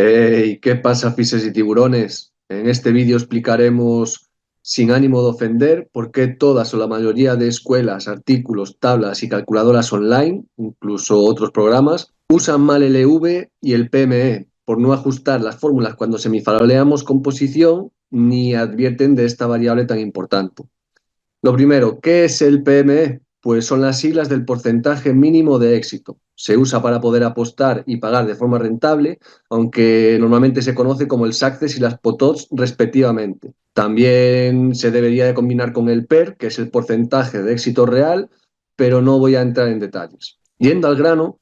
Hey, ¿qué pasa, fises y tiburones? En este vídeo explicaremos, sin ánimo de ofender, por qué todas o la mayoría de escuelas, artículos, tablas y calculadoras online, incluso otros programas, usan mal el EV y el PME por no ajustar las fórmulas cuando semifaroleamos composición ni advierten de esta variable tan importante. Lo primero, ¿qué es el PME? Pues son las siglas del porcentaje mínimo de éxito. Se usa para poder apostar y pagar de forma rentable, aunque normalmente se conoce como el Success y las POTOS respectivamente. También se debería de combinar con el PER, que es el porcentaje de éxito real, pero no voy a entrar en detalles. Yendo al grano,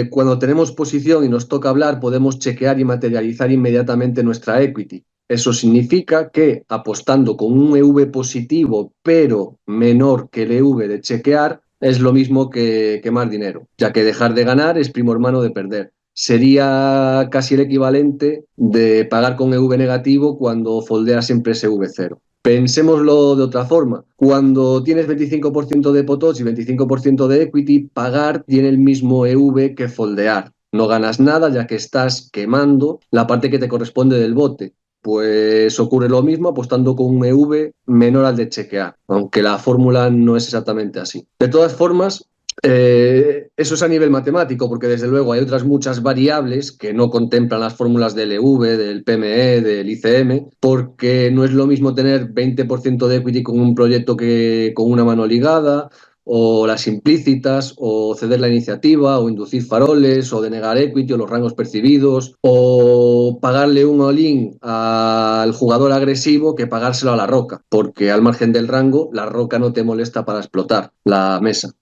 cuando tenemos posición y nos toca hablar, podemos chequear y materializar inmediatamente nuestra equity. Eso significa que apostando con un EV positivo, pero menor que el EV de chequear, es lo mismo que quemar dinero, ya que dejar de ganar es primo hermano de perder. Sería casi el equivalente de pagar con EV negativo cuando foldeas siempre ese EV0. Pensémoslo de otra forma. Cuando tienes 25% de potos y 25% de equity, pagar tiene el mismo EV que foldear. No ganas nada ya que estás quemando la parte que te corresponde del bote. Pues ocurre lo mismo apostando con un EV menor al de chequear, aunque la fórmula no es exactamente así. De todas formas, eso es a nivel matemático, porque desde luego hay otras muchas variables que no contemplan las fórmulas del EV, del PME, del ICM, porque no es lo mismo tener 20% de equity con un proyecto que con una mano ligada, o las implícitas, o ceder la iniciativa, o inducir faroles, o denegar equity, o los rangos percibidos, o pagarle un all-in al jugador agresivo que pagárselo a la roca, porque al margen del rango, la roca no te molesta para explotar la mesa.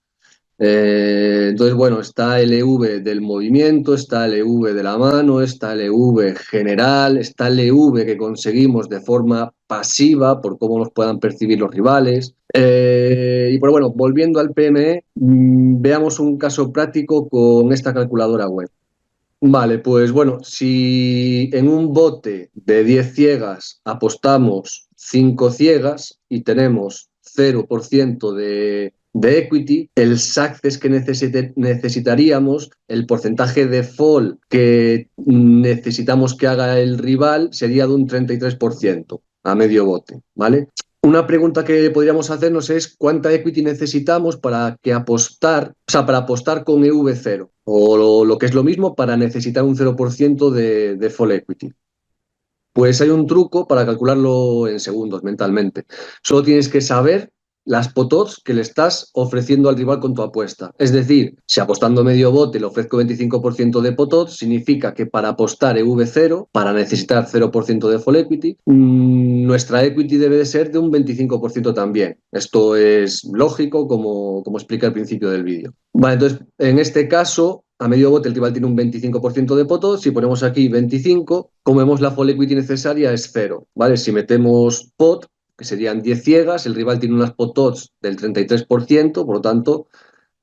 Entonces, bueno, está el EV del movimiento, está el EV de la mano, está el EV general, está el EV que conseguimos de forma pasiva por cómo nos puedan percibir los rivales. Y pues bueno, volviendo al PME, veamos un caso práctico con esta calculadora web. Vale, pues bueno, si en un bote de 10 ciegas apostamos 5 ciegas y tenemos 0% de equity, el success que necesitaríamos, el porcentaje de fall que necesitamos que haga el rival sería de un 33% a medio bote, ¿vale? Una pregunta que podríamos hacernos es cuánta equity necesitamos para que apostar, o sea, para apostar con EV0, o lo que es lo mismo, para necesitar un 0% de full equity. Pues hay un truco para calcularlo en segundos mentalmente. Solo tienes que saber las potots que le estás ofreciendo al rival con tu apuesta. Es decir, si apostando medio bote le ofrezco 25% de potots, significa que para apostar EV0, para necesitar 0% de full equity, nuestra equity debe de ser de un 25% también. Esto es lógico, como explica al principio del vídeo. Vale, entonces, en este caso, a medio bote el rival tiene un 25% de potos. Si ponemos aquí 25, como vemos, la full equity necesaria es 0, ¿vale? Si metemos pot, que serían 10 ciegas, el rival tiene unas potots del 33%, por lo tanto,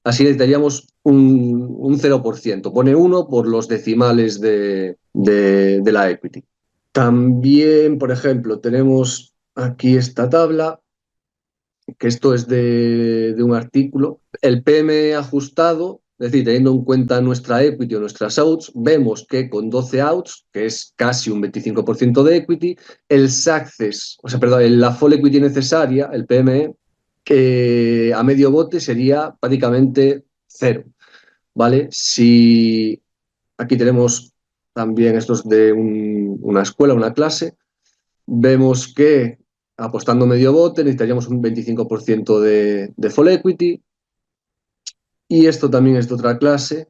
así necesitaríamos un 0%. Pone 1 por los decimales de la equity. También, por ejemplo, tenemos aquí esta tabla, que esto es de un artículo. El PM ajustado, es decir, teniendo en cuenta nuestra equity o nuestras outs, vemos que con 12 outs, que es casi un 25% de equity, el success, o sea, perdón, la full equity necesaria, el PME, que a medio bote sería prácticamente cero, ¿vale? Si aquí tenemos también estos de una escuela, una clase, vemos que apostando medio bote necesitaríamos un 25% de full equity, y esto también es de otra clase,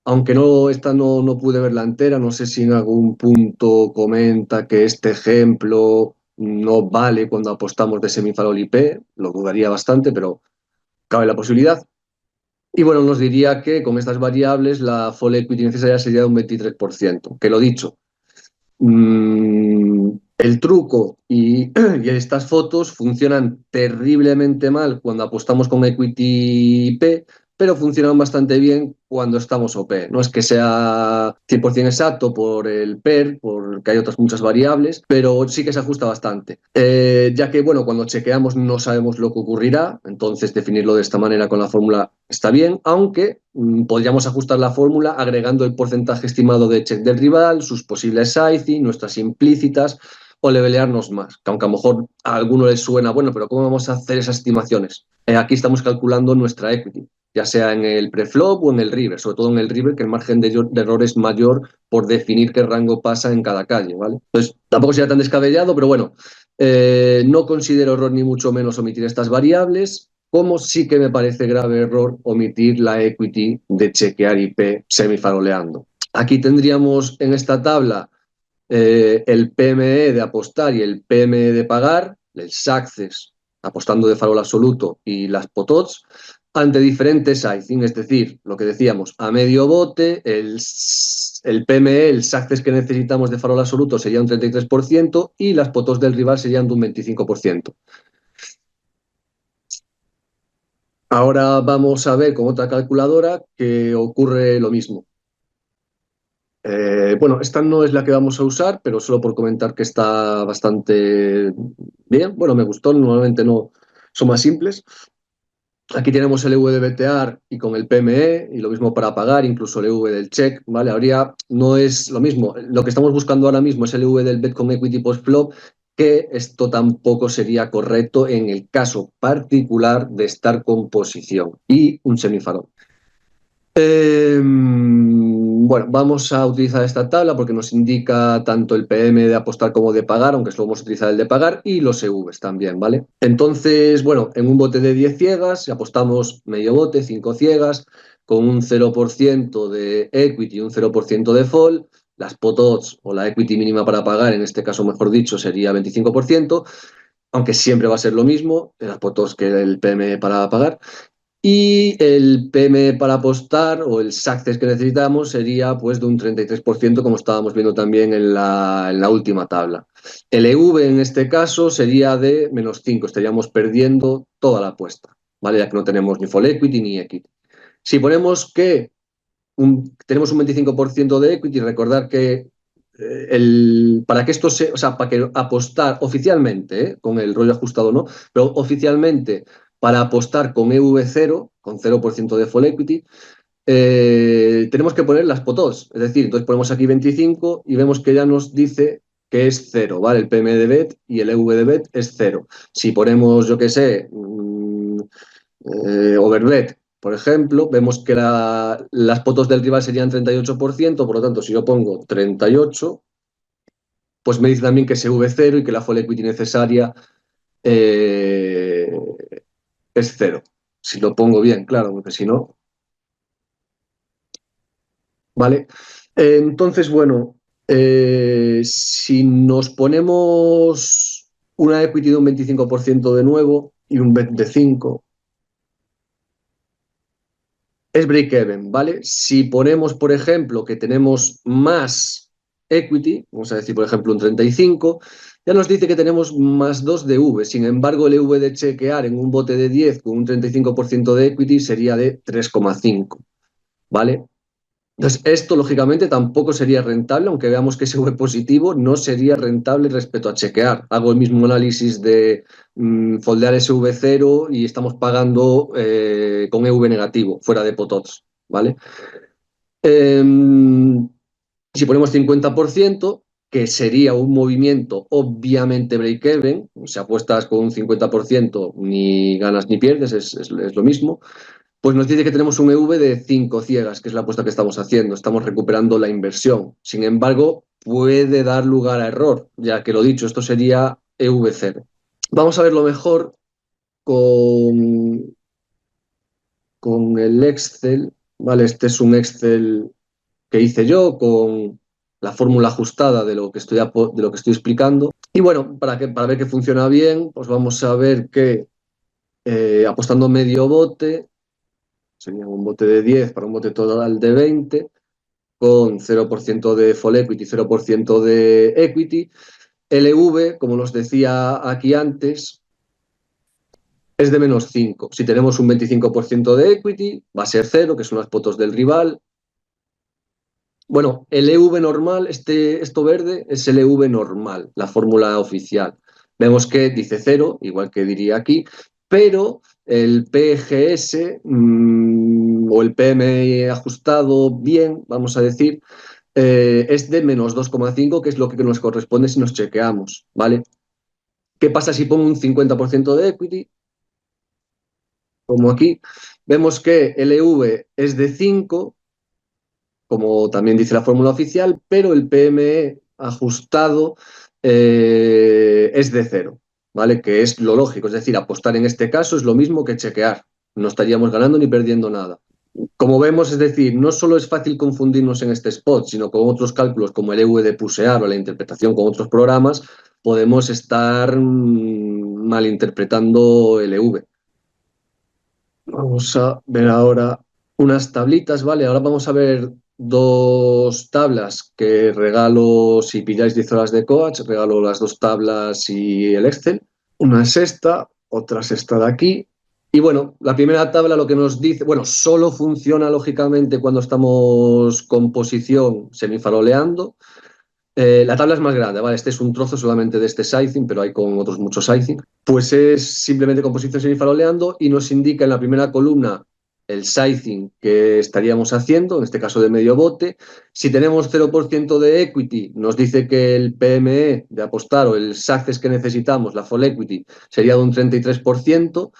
aunque esta no pude verla entera, no sé si en algún punto comenta que este ejemplo no vale cuando apostamos de semifarol IP, lo dudaría bastante, pero cabe la posibilidad. Y bueno, nos diría que con estas variables la full equity necesaria sería de un 23%, que lo dicho, el truco y estas fotos funcionan terriblemente mal cuando apostamos con equity P, pero funcionan bastante bien cuando estamos OP. No es que sea 100% exacto por el PER, por porque hay otras muchas variables, pero sí que se ajusta bastante. Ya que, bueno, cuando chequeamos no sabemos lo que ocurrirá, entonces definirlo de esta manera con la fórmula está bien, aunque podríamos ajustar la fórmula agregando el porcentaje estimado de check del rival, sus posibles sizing, nuestras implícitas, o levelearnos más, que aunque a lo mejor a alguno les suena, bueno, pero ¿cómo vamos a hacer esas estimaciones? Aquí estamos calculando nuestra equity, ya sea en el preflop o en el river, sobre todo en el river, que el margen de error es mayor por definir qué rango pasa en cada calle, ¿vale? Entonces, tampoco sería tan descabellado, pero bueno, no considero error ni mucho menos omitir estas variables, como sí que me parece grave error omitir la equity de chequear IP semifaroleando. Aquí tendríamos en esta tabla el PME de apostar y el PME de pagar, el Success apostando de farol absoluto y las POTOTS, ante diferentes sizing, es decir, lo que decíamos, a medio bote, el PME, el Success que necesitamos de farol absoluto sería un 33% y las POTOTS del rival serían de un 25%. Ahora vamos a ver con otra calculadora que ocurre lo mismo. Bueno, esta no es la que vamos a usar, pero solo por comentar que está bastante bien. Bueno, me gustó, normalmente no son más simples. Aquí tenemos el EV de BTR y con el PME, y lo mismo para pagar, incluso el EV del check, ¿vale? Habría, no es lo mismo. Lo que estamos buscando ahora mismo es el EV del bet con equity post flop, que esto tampoco sería correcto en el caso particular de estar con posición y un semifarol. Bueno, vamos a utilizar esta tabla porque nos indica tanto el PM de apostar como de pagar, aunque solo vamos a utilizar el de pagar, y los EVs también, ¿vale? Entonces, bueno, en un bote de 10 ciegas, si apostamos medio bote, 5 ciegas, con un 0% de equity y un 0% de fall, las pot odds o la equity mínima para pagar, en este caso, mejor dicho, sería 25%, aunque siempre va a ser lo mismo, las pot odds que el PM para pagar. Y el PM para apostar o el success que necesitamos sería pues de un 33%, como estábamos viendo también en la última tabla. El EV en este caso sería de -5, estaríamos perdiendo toda la apuesta, ¿vale? Ya que no tenemos ni full equity ni equity. Si ponemos que tenemos un 25% de equity, recordar que para que esto se, o sea, para que apostar oficialmente, con el rollo ajustado no, pero oficialmente para apostar con EV0, con 0% de full equity, tenemos que poner las potos, es decir, entonces ponemos aquí 25 y vemos que ya nos dice que es 0, ¿vale? El PM de bet y el EV de bet es 0. Si ponemos, yo qué sé, overbet, por ejemplo, vemos que las potos del rival serían 38%, por lo tanto, si yo pongo 38, pues me dice también que es EV0 y que la full equity necesaria eh, es 0. Si lo pongo bien, claro, porque si no... ¿Vale? Entonces, bueno, si nos ponemos una equity de un 25% de nuevo y un bet de 5, es break-even, ¿vale? Si ponemos, por ejemplo, que tenemos más equity, vamos a decir, por ejemplo, un 35, ya nos dice que tenemos más 2 de V. Sin embargo, el EV de chequear en un bote de 10 con un 35% de equity sería de 3,5, ¿vale? Entonces, esto lógicamente tampoco sería rentable, aunque veamos que ese V positivo no sería rentable respecto a chequear. Hago el mismo análisis de foldear ese V0 y estamos pagando con EV negativo, fuera de POTOTS, ¿vale? Si ponemos 50%, que sería un movimiento obviamente break-even, si apuestas con un 50% ni ganas ni pierdes, es lo mismo, pues nos dice que tenemos un EV de 5 ciegas, que es la apuesta que estamos haciendo. Estamos recuperando la inversión. Sin embargo, puede dar lugar a error, ya que lo dicho, esto sería EV0. Vamos a verlo mejor con el Excel. ¿Vale? Este es un Excel que hice yo con la fórmula ajustada de lo que estoy explicando. Y bueno, para ver que funciona bien, pues vamos a ver que apostando medio bote, sería un bote de 10 para un bote total de 20, con 0% de full equity, 0% de equity. LV, como nos decía aquí antes, es de -5. Si tenemos un 25% de equity, va a ser 0, que son las potos del rival. Bueno, el EV normal, esto verde, es el EV normal, la fórmula oficial. Vemos que dice cero, igual que diría aquí, pero el PGS o el PMI ajustado bien, vamos a decir, es de -2,5, que es lo que nos corresponde si nos chequeamos, ¿vale? ¿Qué pasa si pongo un 50% de equity? Como aquí, vemos que el EV es de 5, como también dice la fórmula oficial, pero el PME ajustado es de 0, ¿vale? Que es lo lógico, es decir, apostar en este caso es lo mismo que chequear, no estaríamos ganando ni perdiendo nada. Como vemos, es decir, no solo es fácil confundirnos en este spot, sino con otros cálculos como el EV de pusear o la interpretación con otros programas, podemos estar malinterpretando el EV. Vamos a ver ahora unas tablitas, ¿vale? Ahora vamos a ver dos tablas que regalo si pilláis 10 horas de coach, regalo las dos tablas y el Excel. Una es esta, otra es esta de aquí. Y bueno, la primera tabla lo que nos dice, bueno, solo funciona lógicamente cuando estamos con posición semifaroleando. La tabla es más grande, ¿vale? Este es un trozo solamente de este sizing, pero hay con otros muchos sizing. Pues es simplemente composición semifaroleando y nos indica en la primera columna el sizing que estaríamos haciendo, en este caso de medio bote. Si tenemos 0% de equity, nos dice que el PME de apostar o el success que necesitamos, la full equity, sería de un 33%.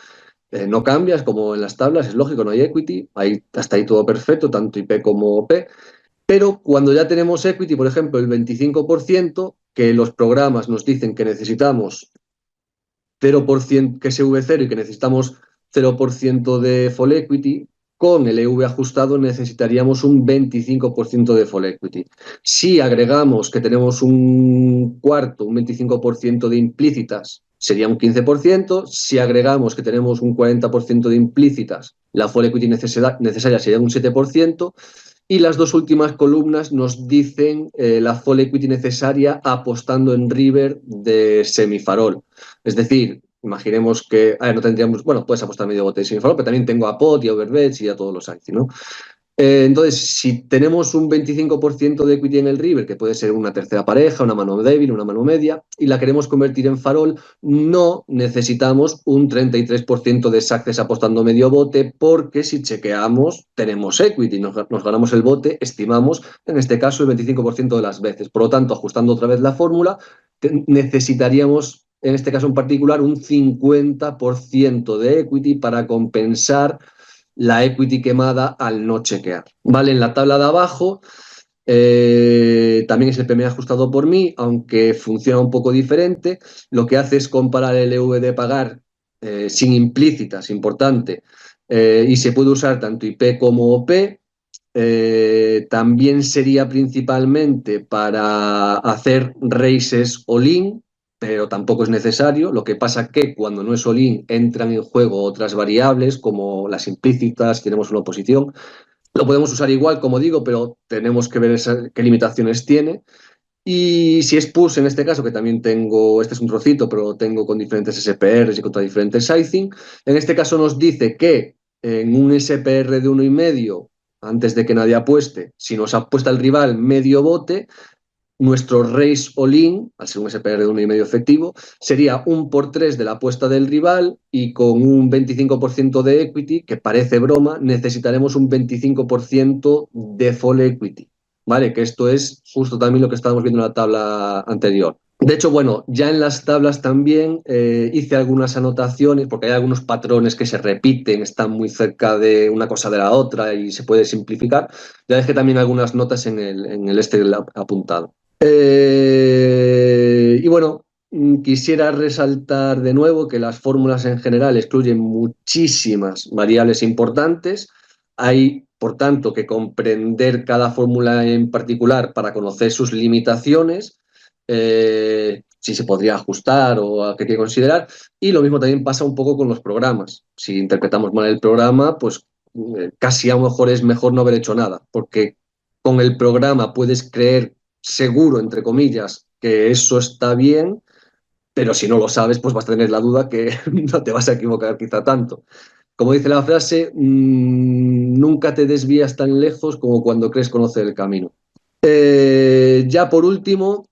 No cambia, es como en las tablas, es lógico, no hay equity, hasta ahí todo perfecto, tanto IP como OP. Pero cuando ya tenemos equity, por ejemplo, el 25%, que los programas nos dicen que necesitamos 0%, que es EV0 y que necesitamos 0% de full equity, con el EV ajustado necesitaríamos un 25% de full equity. Si agregamos que tenemos un cuarto, un 25% de implícitas, sería un 15%. Si agregamos que tenemos un 40% de implícitas, la full equity necesaria sería un 7%. Y las dos últimas columnas nos dicen la full equity necesaria apostando en river de semifarol. Es decir, imaginemos que no tendríamos, bueno, puedes apostar medio bote de semifarol, pero también tengo a pot y a overbets y a todos los AICI, ¿no? Entonces, si tenemos un 25% de equity en el river, que puede ser una tercera pareja, una mano débil, una mano media, y la queremos convertir en farol, no necesitamos un 33% de success apostando medio bote, porque si chequeamos, tenemos equity, nos ganamos el bote, estimamos, en este caso, el 25% de las veces. Por lo tanto, ajustando otra vez la fórmula, necesitaríamos, en este caso en particular, un 50% de equity para compensar la equity quemada al no chequear. Vale, en la tabla de abajo también es el PMI ajustado por mí, aunque funciona un poco diferente. Lo que hace es comparar el EV de pagar sin implícitas, importante, y se puede usar tanto IP como OP. También sería principalmente para hacer races all-in, pero tampoco es necesario. Lo que pasa que cuando no es all-in entran en juego otras variables como las implícitas, tenemos una oposición. Lo podemos usar igual, como digo, pero tenemos que ver qué limitaciones tiene. Y si es push en este caso, que también tengo, este es un trocito, pero lo tengo con diferentes SPRs y contra diferentes sizing, en este caso nos dice que en un SPR de 1,5, antes de que nadie apueste, si nos apuesta el rival medio bote, nuestro raise all-in, al ser un SPR de 1,5 efectivo, sería 1 por 3 de la apuesta del rival y con un 25% de equity, que parece broma, necesitaremos un 25% de full equity. ¿Vale? Que esto es justo también lo que estábamos viendo en la tabla anterior. De hecho, bueno, ya en las tablas también hice algunas anotaciones, porque hay algunos patrones que se repiten, están muy cerca de una cosa de la otra y se puede simplificar. Ya dejé también algunas notas en el apuntado. Y bueno, quisiera resaltar de nuevo que las fórmulas en general excluyen muchísimas variables importantes. Hay, por tanto, que comprender cada fórmula en particular para conocer sus limitaciones, si se podría ajustar o a qué hay que considerar. Y lo mismo también pasa un poco con los programas. Si interpretamos mal el programa, pues casi a lo mejor es mejor no haber hecho nada, porque con el programa puedes creer seguro, entre comillas, que eso está bien, pero si no lo sabes, pues vas a tener la duda que no te vas a equivocar quizá tanto. Como dice la frase, nunca te desvías tan lejos como cuando crees conocer el camino. Ya por último,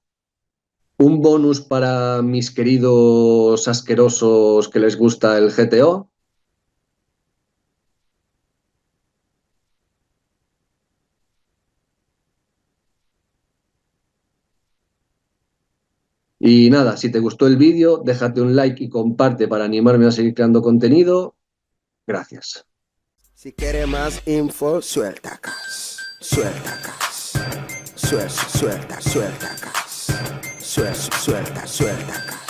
un bonus para mis queridos asquerosos que les gusta el GTO. Y nada, si te gustó el vídeo, déjate un like y comparte para animarme a seguir creando contenido. Gracias. Si quiere más info, suelta cas. Suelta cas. Suelta, suelta, suelta cas. Suelta, suelta, suelta cas.